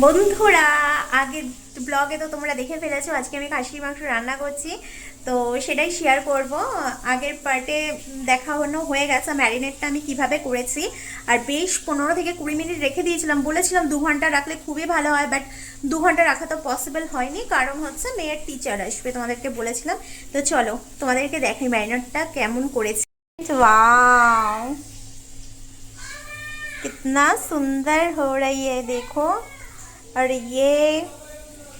বন্ধুরা, আগের ব্লগে তো তোমরা দেখে ফেলেছো আজকে আমি খাসির মাংস রান্না করছি। তো সেটাই শেয়ার করব। আগের পার্টে দেখানো হয়ে গেছে ম্যারিনেটটা আমি কিভাবে করেছি। আর বেশ 15 থেকে 20 মিনিট রেখে দিয়েছিলাম, বলেছিলাম 2 ঘন্টা রাখলে খুবই ভালো হয়, বাট 2 ঘন্টা রাখা তো পসিবল হয়নি, কারণ হচ্ছে মেয়ের টিচার আসবে, তোমাদেরকে বলেছিলাম। তো চলো তোমাদেরকে দেখাই ম্যারিনেটটা কেমন করেছি। वाओ, कितना सुंदर हो रही है देखो। और ये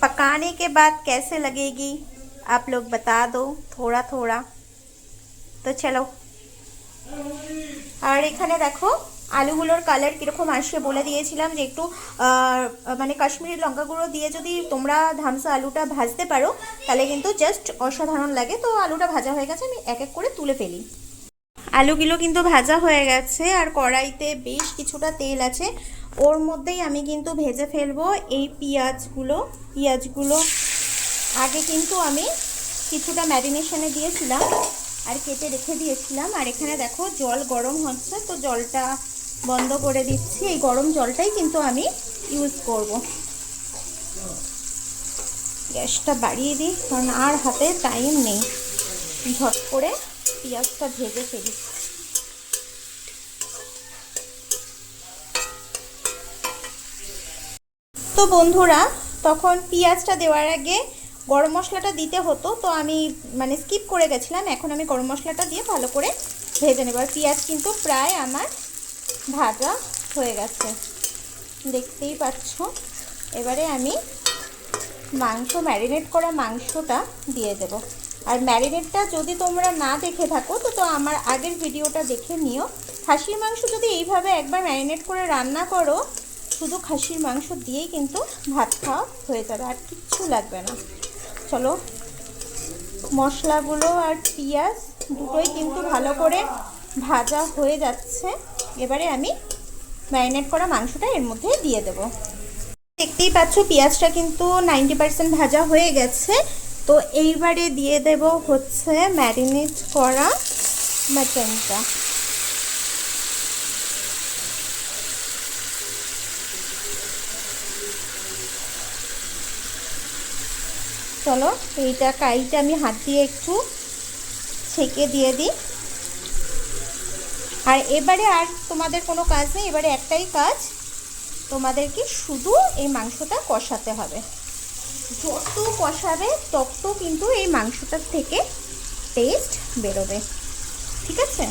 पकाने के बाद कैसे लगेगी आप लोग बता दो थोड़ा थोड़ा। तो चलो। আর এখানে দেখো আলুগুলোর কালার কীরকম আসবে, বলে দিয়েছিলাম যে একটু মানে কাশ্মীরি লঙ্কা গুঁড়ো দিয়ে যদি তোমরা ধামসা আলুটা ভাজতে পারো তাহলে কিন্তু জাস্ট অসাধারণ লাগে। তো আলুটা ভাজা হয়ে গেছে, আমি এক এক করে তুলে ফেলি। আলুগুলো কিন্তু ভাজা হয়ে গেছে, আর কড়াইতে বেশ কিছুটা তেল আছে, ওর মধ্যেই আমি কিন্তু ভেজে ফেলবো এই পেঁয়াজগুলো আগে কিন্তু আমি কিছুটা ম্যারিনেশনে দিয়েছিলাম আর কেটে রেখে দিয়েছিলাম। আর এখানে দেখো জল গরম হচ্ছে, তো জলটা বন্ধ করে দিচ্ছি। এই গরম জলটাই কিন্তু আমি ইউজ করব। গ্যাসটা বাড়িয়ে দিই, কারণ আর হাতে টাইম নেই, ঝট করে পেঁয়াজটা ভেজে ফেলি। তো বন্ধুরা, তখন পেঁয়াজটা দেওয়ার আগে গরম মশলাটা দিতে হতো, তো আমি মানে স্কিপ করে গেছিলাম। এখন আমি গরম মশলাটা দিয়ে ভালো করে ভেজে নেব। আর পেঁয়াজ কিন্তু প্রায় আমার ভাজা হয়ে গেছে, দেখতেই পাচ্ছ। এবারে আমি ম্যারিনেট করা মাংসটা দিয়ে দেব। আর ম্যারিনেটটা যদি তোমরা না দেখে থাকো তো আমার আগের ভিডিওটা দেখে নিও। খাসির মাংস যদি এইভাবে একবার ম্যারিনেট করে রান্না করো, শুধু খাসির মাংস দিয়েই কিন্তু ভাত খাওয়া হয়ে যাবে, আর কিচ্ছু লাগবে না। চলো, মশলাগুলো আর পেঁয়াজ দুটোই কিন্তু ভালো করে ভাজা হয়ে যাচ্ছে। এবারে আমি ম্যারিনেট করা মাংসটা এর মধ্যে দিয়ে দেব। দেখতেই পাচ্ছ পেঁয়াজটা কিন্তু 90% ভাজা হয়ে গেছে। তো এইবারে দিয়ে দেব হচ্ছে ম্যারিনেট করা মাটনটা। চলো, এইটা কাইটা আমি হাত দিয়ে একটু ছেঁকে দিয়ে দিই। আর এবারে আর তোমাদের কোনো কাজ নেই, এবারে একটাই কাজ, তোমাদেরকে শুধু এই মাংসটা কষাতে হবে। যত কষাবে তত কিন্তু এই মাংসটার থেকে টেস্ট বেরোবে, ঠিক আছে?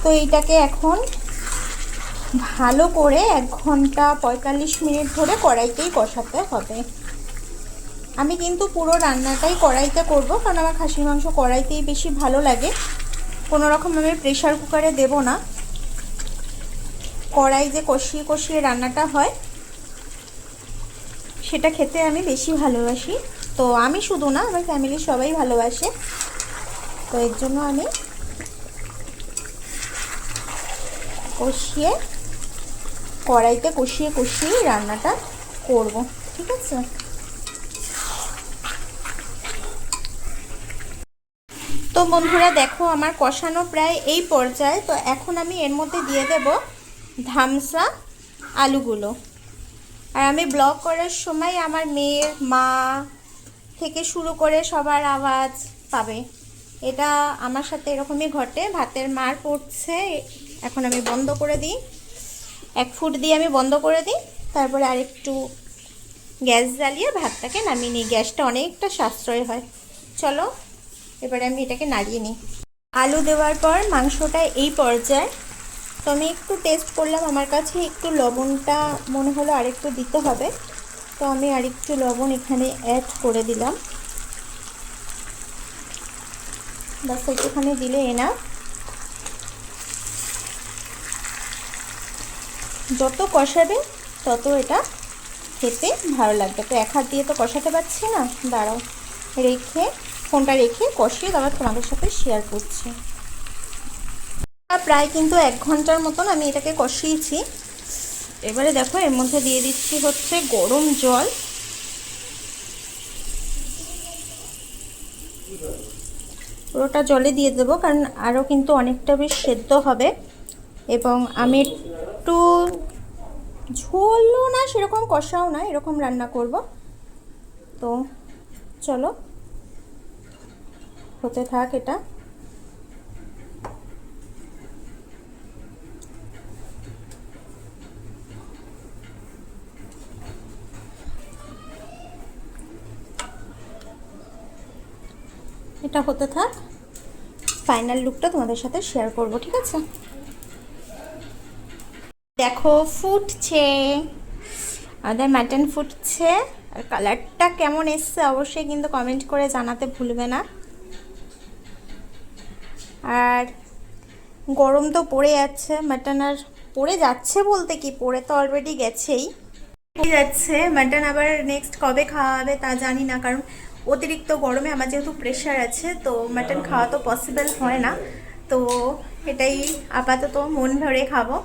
তো এইটাকে এখন ভালো করে 1 ঘন্টা 45 মিনিট ধরে কড়াইতেই কষাতে হবে। আমি কিন্তু পুরো রান্নাটাই কড়াইতে করব, কারণ আমার খাসির মাংস কড়াইতেই বেশি ভালো লাগে। কোনো রকম আমি প্রেশার কুকারে দেব না। কড়াই যে কষিয়ে কষিয়ে রান্নাটা হয় সেটা খেতে আমি বেশি ভালোবাসি। তো আমি শুধু না, আমার ফ্যামিলির সবাই ভালোবাসে। তো এর জন্য আমি কড়াইতে কষিয়ে রান্নাটা করব, ঠিক আছে? তো বন্ধুরা দেখো, আমার কষানো প্রায় এই পর্যায়ে। তো এখন আমি এর মধ্যে দিয়ে দেব ধামসা আলুগুলো। আর আমি ব্লগ করার সময় আমার মেয়ের মা থেকে শুরু করে সবার আওয়াজ পাবে, এটা আমার সাথে এরকমই ঘটে। ভাতের মার পড়ছে, এখন আমি বন্ধ করে দিই, 1 ফুট দিয়ে আমি বন্ধ করে দিই। তারপরে আরেকটু গ্যাস জ্বালিয়ে ভাতটাকে নামিয়ে নিই, গ্যাসটা অনেকটা সাশ্রয় হয়। চলো, এবারে আমি এটাকে নাড়িয়ে নিই। আলু দেওয়ার পর মাংসটা এই পর্যায়ে। তো আমি একটু টেস্ট করলাম, আমার কাছে একটু লবণটা মনে হলো আরেকটু দিতে হবে, তো আমি আরেকটু লবণ এখানে অ্যাড করে দিলাম। বাস একটুখানি দিলে এনাফ। যত কষাবে তত এটা খেতে ভালো লাগবে। তো এক হাত দিয়ে তো কষাতে পারছি না, দাঁড়াও, ফোনটা রেখে কষিয়ে তারপর তোমাদের সাথে শেয়ার করছি। প্রায় কিন্তু 1 ঘন্টার মতন আমি এটাকে কষিয়েছি। এবারে দেখো এর মধ্যে দিয়ে দিচ্ছি হচ্ছে গরম জল। পুরোটা জলে দিয়ে দেবো, কারণ আরও কিন্তু অনেকটা বেশ সেদ্ধ হবে। এবং আমি একটু ঝোলও না সেরকম কষাও না, এরকম রান্না করব। তো চলো হতে থাক এটা। এটা হতে থাক, ফাইনাল লুকটা তোমাদের সাথে শেয়ার করব, ঠিক আছে? দেখো ফুটছে, আমাদের মাটন ফুটছে। আর কালারটা কেমন এসছে অবশ্যই কিন্তু কমেন্ট করে জানাতে ভুলবে না। আর গরম তো পড়ে যাচ্ছে মাটন, আর পড়ে যাচ্ছে বলতে কি, পড়ে তো অলরেডি গেছেই যাচ্ছে মাটন। আবার নেক্সট কবে খাওয়া হবে তা জানি না, কারণ অতিরিক্ত গরমে আমার যেহেতু প্রেশার আছে, তো মাটন খাওয়া তো পসিবল হয় না। তো এটাই আপাতত মন ভরে খাবো।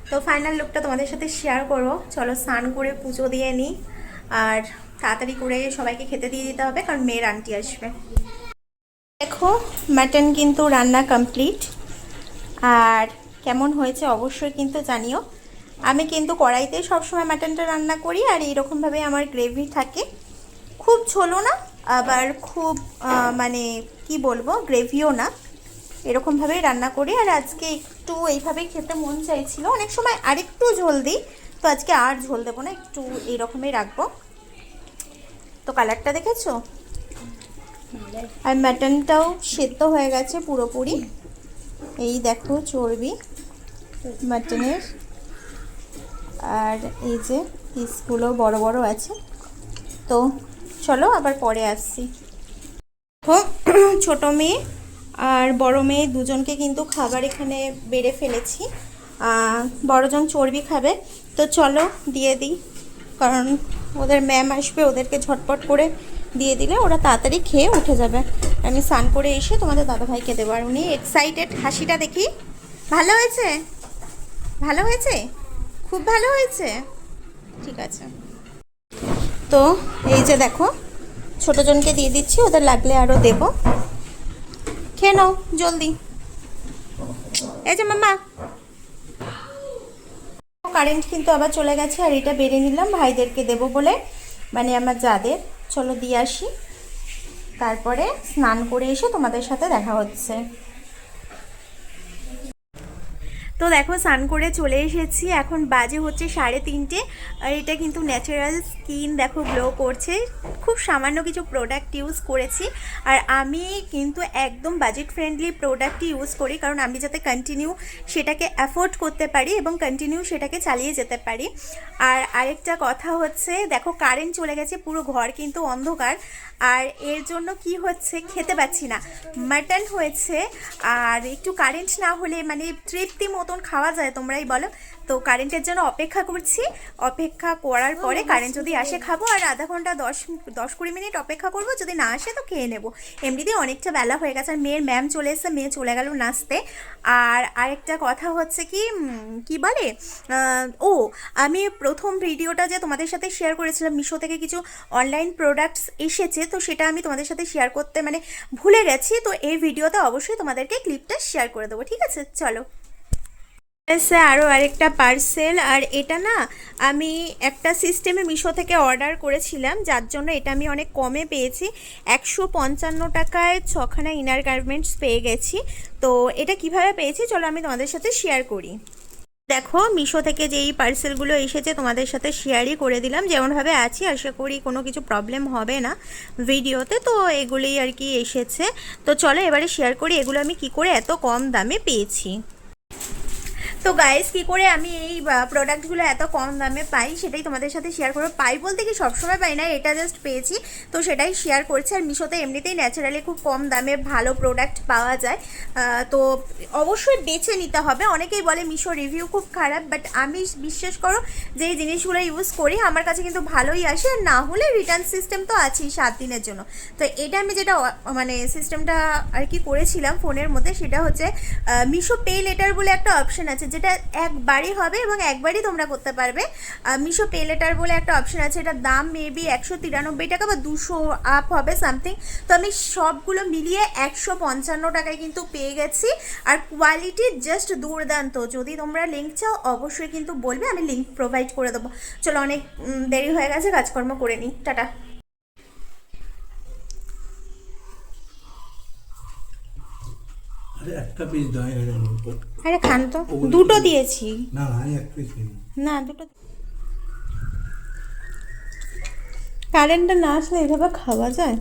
তো ফাইনাল লুকটা তোমাদের সাথে শেয়ার করবো। চলো স্নান করে পুজো দিয়ে নিই, আর তাড়াতাড়ি করে সবাইকে খেতে দিয়ে দিতে হবে, কারণ মেয়ের আন্টি আসবে। দেখো মাটন কিন্তু রান্না কমপ্লিট। আর কেমন হয়েছে অবশ্যই কিন্তু জানিও। আমি কিন্তু কড়াইতে সবসময় মাটনটা রান্না করি, আর এইরকমভাবে আমার গ্রেভি থাকে, খুব ঝোলও না আবার খুব মানে কি বলবো গ্রেভিও না, এরকমভাবেই রান্না করি। আর আজকে একটু এইভাবেই খেতে মন চাইছিল, অনেক সময় আরেকটু ঝোল দিই, তো আজকে আর ঝোল দেবো না, একটু এইরকমই রাখবো। তো কালারটা দেখেছো? আর মাটনটাও সেদ্ধ হয়ে গেছে পুরোপুরি। এই দেখো চর্বি মাটনের, আর এই যে পিসগুলো বড় বড় আছে। তো চলো আবার পরে আসছি। ছোটো মেয়ে আর বড় মেয়ে দুজনকে কিন্তু খাবার এখানে বেড়ে ফেলেছি। বড়জন চর্বি খাবে, তো চলো দিয়ে দিই, কারণ ওদের ম্যাম আসবে, ওদেরকে ঝটপট করে দিয়ে দিলে ওরা তাড়াতাড়ি খেয়ে উঠে যাবে। আমি স্নান করে এসে তোমাদের দাদাভাইকে দেবো। আর উনি এক্সাইটেড, হাসিটা দেখি। ভালো হয়েছে? ভালো হয়েছে, খুব ভালো হয়েছে, ঠিক আছে। তো এই যে দেখো ছোটোজনকে দিয়ে দিচ্ছি, ওদের লাগলে আরও দেবো। খেয়ে নাও জলদি। এই যে মামা, কারেন্ট কিন্তু আবার চলে গেছে, আর এটা বেড়ে নিলাম ভাইদেরকে দেবো বলে, মানে আমার যাদের। চলো দিয়ে আসি, তারপরে স্নান করে এসে তোমাদের সাথে দেখা হচ্ছে। তো দেখো স্নান করে চলে এসেছি, এখন বাজে হচ্ছে 3:30। আর এটা কিন্তু ন্যাচারাল স্কিন দেখো গ্লো করছে, খুব সামান্য কিছু প্রোডাক্ট ইউজ করেছি। আর আমি কিন্তু একদম বাজেট ফ্রেন্ডলি প্রোডাক্ট ইউজ করি, কারণ আমি যাতে কন্টিনিউ সেটাকে অ্যাফোর্ড করতে পারি এবং কন্টিনিউ সেটাকে চালিয়ে যেতে পারি। আর আরেকটা কথা হচ্ছে, দেখো কারেন্ট চলে গেছে, পুরো ঘর কিন্তু অন্ধকার, আর এর জন্য কি হচ্ছে খেতে পাচ্ছি না। মাটন হয়েছে, আর একটু কারেন্ট না হলে মানে তৃপ্তি মতন খাওয়া যায়, তোমরাই বলো। তো কারেন্টের জন্য অপেক্ষা করছি, অপেক্ষা করার পরে কারেন্ট যদি আসে খাবো, আর আধা ঘন্টা 10-20 মিনিট অপেক্ষা করবো, যদি না আসে তো খেয়ে নেবো। এমনিতেই অনেকটা বেলা হয়ে গেছে, আর মেয়ের ম্যাম চলে এসেছে, মেয়ে চলে গেল নাচতে। আর আরেকটা কথা হচ্ছে কি বলে, আমি প্রথম ভিডিওটা যে তোমাদের সাথে শেয়ার করেছিলাম, মিশো থেকে কিছু অনলাইন প্রোডাক্টস এসেছে, তো সেটা আমি তোমাদের সাথে শেয়ার করতে মানে ভুলে গেছি। তো এই ভিডিওতে অবশ্যই তোমাদেরকে ক্লিপটা শেয়ার করে দেবো, ঠিক আছে? চলো। এসে আরও আরেকটা পার্সেল, আর এটা না আমি একটা সিস্টেমে মিশো থেকে অর্ডার করেছিলাম, যার জন্য এটা আমি অনেক কমে পেয়েছি। 155 টাকায় 6খানা ইনার গার্মেন্টস পেয়ে গেছি। তো এটা কিভাবে পেয়েছি চলো আমি তোমাদের সাথে শেয়ার করি। দেখো মিশো থেকে যেই পার্সেলগুলো এসেছে তোমাদের সাথে শেয়ারই করে দিলাম, যেমনভাবে আছি আশা করি কোনো কিছু প্রবলেম হবে না ভিডিওতে। তো এগুলোই আর কি এসেছে। তো চলো এবারে শেয়ার করি এগুলো আমি কি করে এত কম দামে পেয়েছি। তো গাইস কি করে আমি এই প্রোডাক্টগুলো এত কম দামে পাই সেটাই তোমাদের সাথে শেয়ার করবো। পাই বলতে কি সবসময় পাই না, এটা জাস্ট পেয়েছি তো সেটাই শেয়ার করছি। আর মিশোতে এমনিতেই ন্যাচারালি খুব কম দামে ভালো প্রোডাক্ট পাওয়া যায়, তো অবশ্যই বেছে নিতে হবে। অনেকেই বলে মিশো রিভিউ খুব খারাপ, বাট আমি বিশ্বাস করো যে এই জিনিসগুলো ইউজ করি আমার কাছে কিন্তু ভালোই আসে। আর না হলে রিটার্ন সিস্টেম তো আছেই 7 দিনের জন্য। তো এটা আমি যেটা মানে সিস্টেমটা আর কি করেছিলাম ফোনের মধ্যে, সেটা হচ্ছে মিশো পে লেটার বলে একটা অপশন আছে, যেটা একবারই হবে এবং একবারই তোমরা করতে পারবে। মিশো পে লেটার বলে একটা অপশন আছে, এটার দাম মেবি 193 টাকা বা 200 আপ হবে সামথিং। তো আমি সবগুলো মিলিয়ে 155 টাকায় কিন্তু পেয়ে গেছি। আর কোয়ালিটি জাস্ট দুর্দান্ত। যদি তোমরা লিঙ্ক চাও অবশ্যই কিন্তু বলবে, আমি লিঙ্ক প্রোভাইড করে দেবো। চলো অনেক দেরি হয়ে গেছে, কাজকর্ম করে নিই, টাটা। একটা পিস দাও। আরে খান তো, দুটো দিয়েছি। না এক পিস না দুটো। কারেন্টটা না আসলে এভাবে খাওয়া যায়?